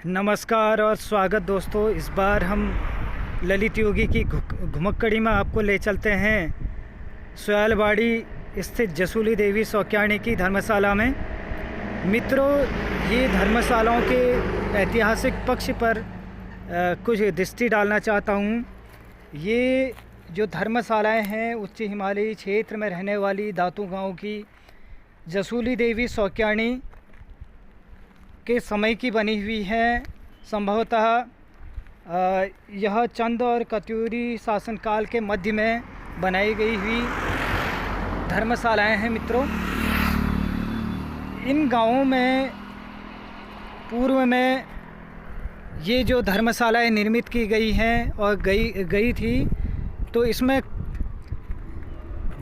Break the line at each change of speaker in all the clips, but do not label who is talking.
नमस्कार और स्वागत दोस्तों। इस बार हम ललित योगी की घुमक्कड़ी में आपको ले चलते हैं सोयालवाड़ी स्थित जसूली देवी सौक्याणी की धर्मशाला में। मित्रों, ये धर्मशालाओं के ऐतिहासिक पक्ष पर कुछ दृष्टि डालना चाहता हूँ। ये जो धर्मशालाएं हैं उच्च हिमालयी क्षेत्र में रहने वाली दातू गांव की जसूली देवी सौक्याणी के समय की बनी हुई है। संभवतः यह चंद और कत्यूरी शासनकाल के मध्य में बनाई गई हुई धर्मशालाएं हैं। मित्रों, इन गांवों में पूर्व में ये जो धर्मशालाएं निर्मित की गई हैं और गई थी, तो इसमें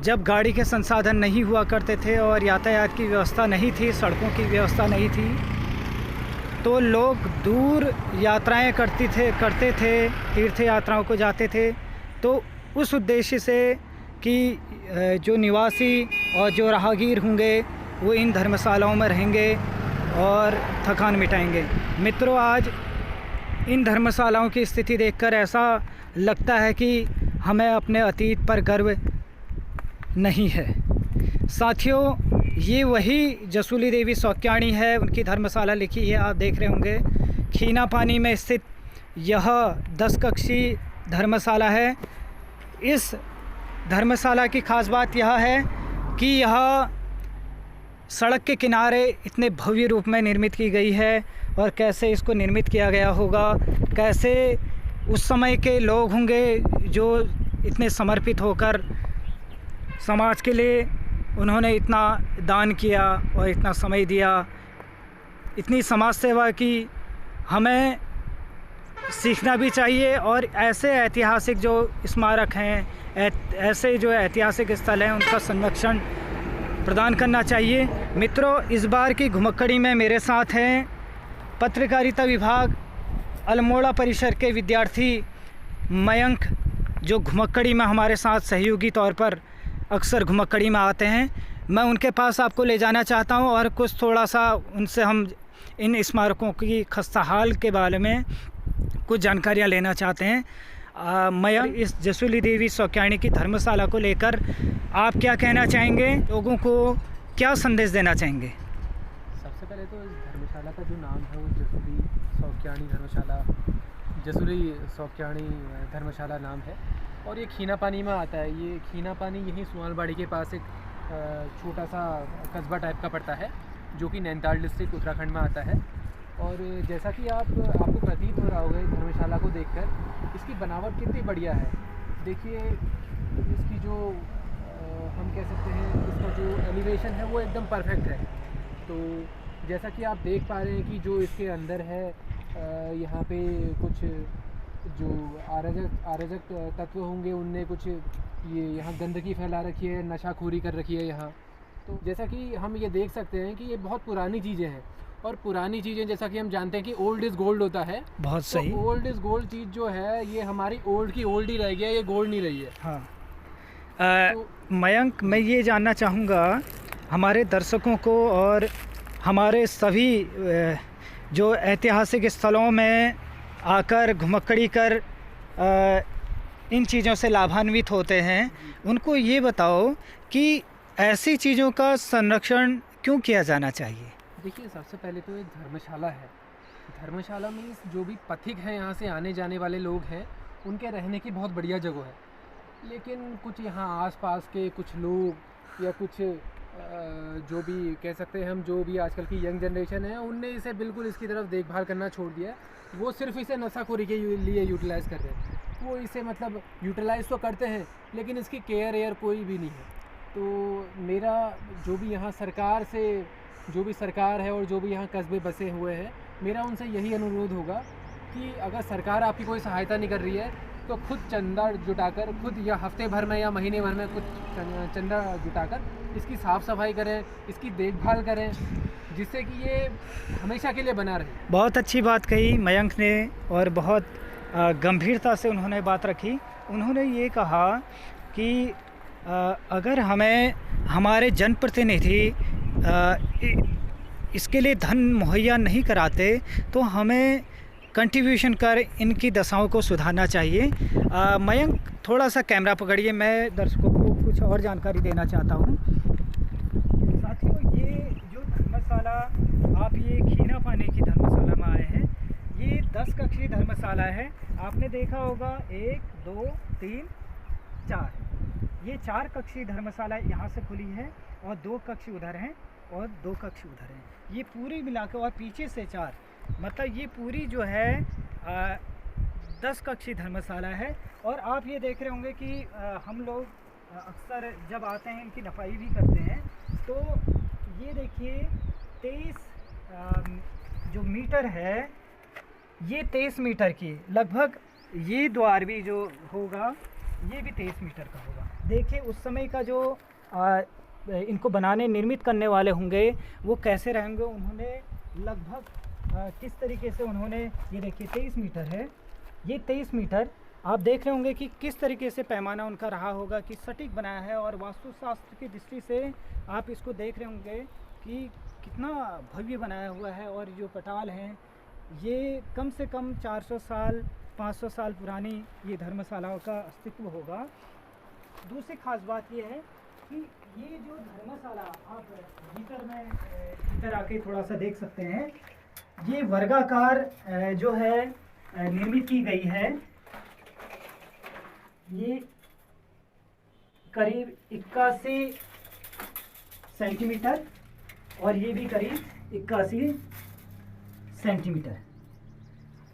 जब गाड़ी के संसाधन नहीं हुआ करते थे और यातायात की व्यवस्था नहीं थी, सड़कों की व्यवस्था नहीं थी, तो लोग दूर यात्राएं करते थे, तीर्थ यात्राओं को जाते थे। तो उस उद्देश्य से कि जो निवासी और जो राहगीर होंगे वो इन धर्मशालाओं में रहेंगे और थकान मिटाएंगे। मित्रों, आज इन धर्मशालाओं की स्थिति देखकर ऐसा लगता है कि हमें अपने अतीत पर गर्व नहीं है। साथियों, ये वही जसूली देवी सौक्याणी है, उनकी धर्मशाला लिखी है, आप देख रहे होंगे। खीना पानी में स्थित यह 10 कक्षीय धर्मशाला है। इस धर्मशाला की खास बात यह है कि यह सड़क के किनारे इतने भव्य रूप में निर्मित की गई है। और कैसे इसको निर्मित किया गया होगा, कैसे उस समय के लोग होंगे जो इतने समर्पित होकर समाज के लिए उन्होंने इतना दान किया और इतना समय दिया, इतनी समाज सेवा की। हमें सीखना भी चाहिए और ऐसे ऐतिहासिक जो स्मारक हैं, ऐसे जो ऐतिहासिक स्थल हैं, उनका संरक्षण प्रदान करना चाहिए। मित्रों, इस बार की घुमक्कड़ी में मेरे साथ हैं पत्रकारिता विभाग अल्मोड़ा परिसर के विद्यार्थी मयंक, जो घुमक्कड़ी में हमारे साथ सहयोगी तौर पर अक्सर घुमक्कड़ी में आते हैं। मैं उनके पास आपको ले जाना चाहता हूं और कुछ थोड़ा सा उनसे हम इन स्मारकों की खस्ता हाल के बारे में कुछ जानकारियां लेना चाहते हैं। मयंक, इस जसूली देवी सौक्याणी की धर्मशाला को लेकर आप क्या कहना चाहेंगे, लोगों को क्या संदेश देना चाहेंगे?
सबसे पहले तो इस धर्मशाला का जो नाम है वो जसूली सौक्याणी धर्मशाला नाम है और ये खीना पानी में आता है। ये खीना पानी यहीं सोयालवाड़ी के पास एक छोटा सा कस्बा टाइप का पड़ता है, जो कि नैनीताल डिस्ट्रिक्ट उत्तराखंड में आता है। और जैसा कि आपको प्रतीत हो रहा होगा धर्मशाला को देखकर, इसकी बनावट कितनी बढ़िया है। देखिए, इसकी जो हम कह सकते हैं, इसका जो एलिवेशन है वो एकदम परफेक्ट है। तो जैसा कि आप देख पा रहे हैं कि जो इसके अंदर है, यहाँ पे कुछ जो आरजक तत्व होंगे उनने कुछ ये यहाँ गंदगी फैला रखी है, नशाखोरी कर रखी है यहाँ। तो जैसा कि हम ये देख सकते हैं कि ये बहुत पुरानी चीज़ें हैं और पुरानी चीज़ें, जैसा कि हम जानते हैं कि ओल्ड इज़ गोल्ड होता है।
बहुत सही।
तो ओल्ड इज़ गोल्ड चीज़ जो है ये हमारी ओल्ड की ओल्ड ही रह गई है, ये गोल्ड नहीं रही है।
हाँ। मयंक, मैं ये जानना चाहूँगा हमारे दर्शकों को और हमारे सभी जो ऐतिहासिक स्थलों में आकर घुमक्कड़ी कर इन चीज़ों से लाभान्वित होते हैं, उनको ये बताओ कि ऐसी चीज़ों का संरक्षण क्यों किया जाना चाहिए?
देखिए, सबसे पहले तो एक धर्मशाला है। धर्मशाला में जो भी पथिक हैं, यहाँ से आने जाने वाले लोग हैं, उनके रहने की बहुत बढ़िया जगह है। लेकिन कुछ यहाँ आसपास के कुछ लोग या कुछ जो भी कह सकते हैं हम, जो भी आजकल की यंग जनरेशन है, उनने इसे बिल्कुल इसकी तरफ देखभाल करना छोड़ दिया है। वो सिर्फ इसे नशाखोरी के लिए यूटिलाइज़ कर रहे हैं। वो इसे मतलब यूटिलाइज़ तो करते हैं, लेकिन इसकी केयर कोई भी नहीं है। तो मेरा जो भी यहाँ सरकार है और जो भी यहाँ कस्बे बसे हुए हैं, मेरा उनसे यही अनुरोध होगा कि अगर सरकार आपकी कोई सहायता नहीं कर रही है तो खुद चंदा जुटाकर, खुद या हफ्ते भर में या महीने भर में कुछ चंदा जुटाकर इसकी साफ़ सफाई करें, इसकी देखभाल करें, जिससे कि ये हमेशा के लिए बना रहे।
बहुत अच्छी बात कही मयंक ने और बहुत गंभीरता से उन्होंने बात रखी। उन्होंने ये कहा कि अगर हमें हमारे जनप्रतिनिधि इसके लिए धन मुहैया नहीं कराते तो हमें कंट्रीब्यूशन कर इनकी दशाओं को सुधारना चाहिए। मयंक, थोड़ा सा कैमरा पकड़िए, मैं दर्शकों को कुछ और जानकारी देना चाहता हूँ। साथियों, ये जो धर्मशाला, आप ये खीना पानी की धर्मशाला में आए हैं, ये 10 कक्षीय धर्मशाला है। आपने देखा होगा 1 2 3 4, ये 4 कक्षीय धर्मशाला यहाँ से खुली है और 2 कक्ष उधर हैं और 2 कक्ष उधर हैं। ये पूरी मिला के और पीछे से 4, मतलब ये पूरी जो है 10 कक्षीय धर्मशाला है। और आप ये देख रहे होंगे कि हम लोग अक्सर जब आते हैं इनकी नफाई भी करते हैं। तो ये देखिए 23 जो मीटर है, ये 23 मीटर की लगभग, ये द्वार भी जो होगा ये भी 23 मीटर का होगा। देखिए उस समय का जो इनको बनाने निर्मित करने वाले होंगे वो कैसे रहेंगे, उन्होंने लगभग किस तरीके से उन्होंने, ये देखिए 23 मीटर है, ये 23 मीटर आप देख रहे होंगे कि किस तरीके से पैमाना उनका रहा होगा कि सटीक बनाया है। और वास्तुशास्त्र की दृष्टि से आप इसको देख रहे होंगे कि कितना भव्य बनाया हुआ है। और जो पटाल हैं ये कम से कम 400 साल 500 साल पुरानी ये धर्मशालाओं का अस्तित्व होगा। दूसरी खास बात ये है कि ये जो धर्मशाला आप भीतर आके थोड़ा सा देख सकते हैं, ये वर्गाकार जो है निर्मित की गई है। ये करीब 81 सेंटीमीटर और ये भी करीब 81 सेंटीमीटर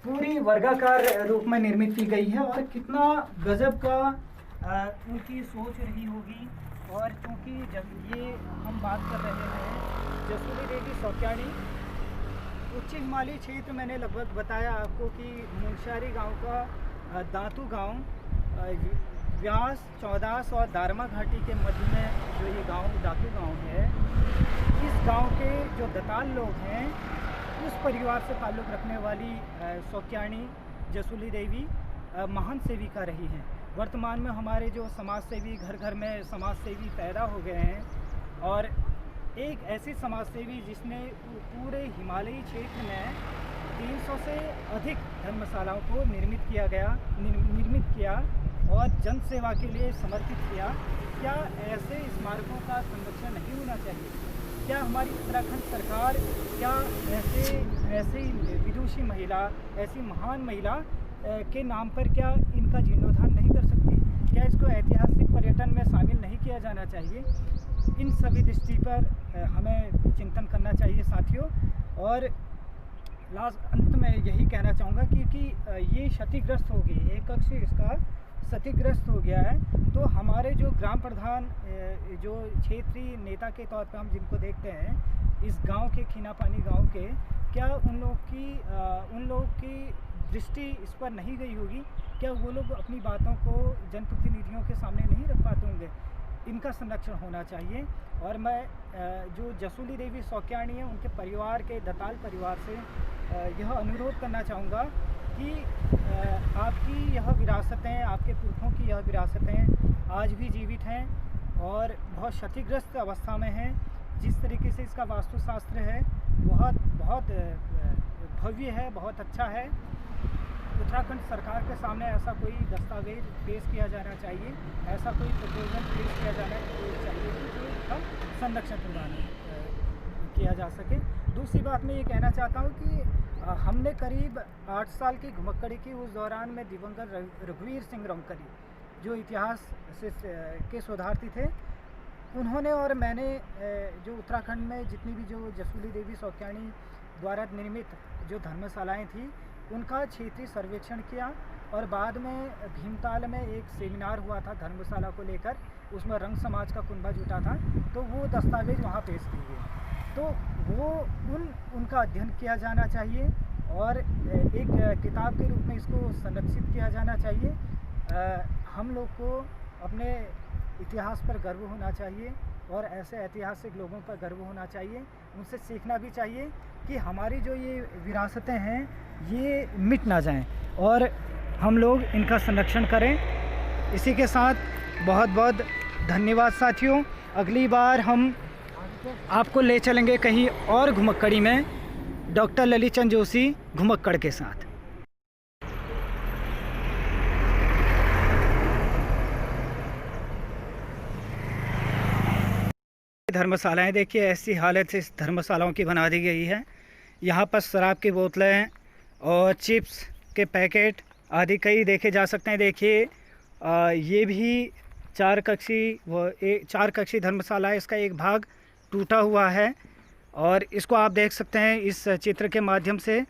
पूरी वर्गाकार रूप में निर्मित की गई है। और कितना गजब का उनकी सोच रही होगी। और क्योंकि जब ये हम बात कर रहे हैं जसूली देवी सौक्याणी उच्च हिमालयी क्षेत्र, मैंने लगभग बताया आपको कि मुनस्यारी गांव का दांतू गांव व्यास 14 और दारमा घाटी के मध्य में जो ये गांव दांतू गांव है, इस गांव के जो दताल लोग हैं उस परिवार से ताल्लुक़ रखने वाली सौक्याणी जसूली देवी महान सेविका रही हैं। वर्तमान में हमारे जो समाज सेवी घर घर में समाज सेवी पैदा हो गए हैं। और एक ऐसी समाज सेवी जिसने पूरे हिमालयी क्षेत्र में 300 से अधिक धर्मशालाओं को निर्मित किया और जन सेवा के लिए समर्पित किया। क्या ऐसे स्मारकों का संरक्षण नहीं होना चाहिए? क्या हमारी उत्तराखंड सरकार क्या ऐसी विदुषी महिला, ऐसी महान महिला के नाम पर क्या इनका जीर्णोद्धार नहीं कर सकती? क्या इसको ऐतिहासिक पर्यटन में शामिल नहीं किया जाना चाहिए? इन सभी दृष्टि पर हमें चिंतन करना चाहिए साथियों। और अंत में यही कहना चाहूँगा कि ये क्षतिग्रस्त हो गई, एक कक्ष इसका क्षतिग्रस्त हो गया है। तो हमारे जो ग्राम प्रधान, जो क्षेत्रीय नेता के तौर पर हम जिनको देखते हैं इस गांव के, खीना पानी गांव के, क्या उन लोगों की दृष्टि इस पर नहीं गई होगी? क्या वो लोग अपनी बातों को जनप्रतिनिधियों के सामने नहीं रख पाते होंगे? इनका संरक्षण होना चाहिए। और मैं जो जसूली देवी सौक्याणी है उनके परिवार के, दताल परिवार से यह अनुरोध करना चाहूँगा कि आपकी यह विरासतें, आपके पुरखों की यह विरासतें आज भी जीवित हैं और बहुत क्षतिग्रस्त अवस्था में हैं। जिस तरीके से इसका वास्तुशास्त्र है बहुत भव्य है, बहुत अच्छा है। उत्तराखंड सरकार के सामने ऐसा कोई दस्तावेज पेश किया जाना चाहिए, ऐसा कोई प्रपोजल पेश किया जाना चाहिए कि इसका संरक्षण प्रदान किया जा सके। दूसरी बात मैं ये कहना चाहता हूँ कि हमने करीब 8 साल की घुमक्कड़ी की। उस दौरान में दिवंगत रघुवीर सिंह रमकरी जो इतिहास के शोधार्थी थे, उन्होंने और मैंने जो उत्तराखंड में जितनी भी जो जसूली देवी सौक्याणी द्वारा निर्मित जो धर्मशालाएं थी उनका क्षेत्रीय सर्वेक्षण किया। और बाद में भीमताल में एक सेमिनार हुआ था धर्मशाला को लेकर, उसमें रंग समाज का कुंभा जुटा था, तो वो दस्तावेज वहाँ पेश किए गए। तो वो उनका अध्ययन किया जाना चाहिए और एक किताब के रूप में इसको संरक्षित किया जाना चाहिए। हम लोग को अपने इतिहास पर गर्व होना चाहिए और ऐसे ऐतिहासिक लोगों पर गर्व होना चाहिए, उनसे सीखना भी चाहिए कि हमारी जो ये विरासतें हैं ये मिट ना जाएं और हम लोग इनका संरक्षण करें। इसी के साथ बहुत बहुत धन्यवाद साथियों। अगली बार हम आपको ले चलेंगे कहीं और घुमक्कड़ी में डॉक्टर ललित चंद जोशी घुमक्कड़ के साथ। धर्मशालाएं देखिए, ऐसी हालत इस धर्मशालाओं की बना दी गई है। यहाँ पर शराब की बोतलें और चिप्स के पैकेट आदि कई देखे जा सकते हैं। देखिए ये भी चार कक्षी धर्मशाला है। इसका एक भाग टूटा हुआ है और इसको आप देख सकते हैं इस चित्र के माध्यम से।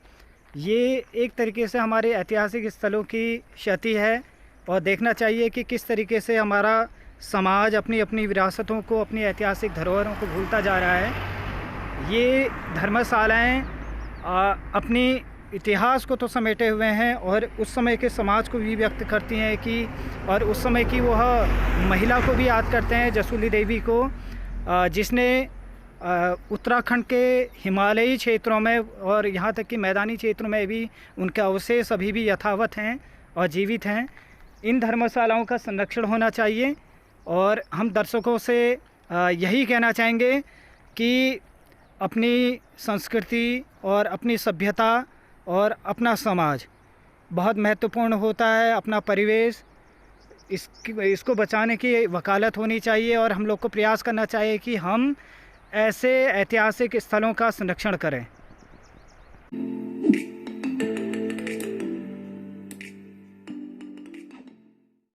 ये एक तरीके से हमारे ऐतिहासिक स्थलों की क्षति है और देखना चाहिए कि किस तरीके से हमारा समाज अपनी अपनी विरासतों को, अपनी ऐतिहासिक धरोहरों को भूलता जा रहा है। ये धर्मशालाएं अपनी इतिहास को तो समेटे हुए हैं और उस समय के समाज को भी व्यक्त करती हैं कि, और उस समय की वह महिला को भी याद करते हैं, जसूली देवी को, जिसने उत्तराखंड के हिमालयी क्षेत्रों में और यहाँ तक कि मैदानी क्षेत्रों में भी उनके अवशेष अभी भी यथावत हैं और जीवित हैं। इन धर्मशालाओं का संरक्षण होना चाहिए और हम दर्शकों से यही कहना चाहेंगे कि अपनी संस्कृति और अपनी सभ्यता और अपना समाज बहुत महत्वपूर्ण होता है। अपना परिवेश, इसको बचाने की वकालत होनी चाहिए और हम लोग को प्रयास करना चाहिए कि हम ऐसे ऐतिहासिक स्थलों का संरक्षण करें।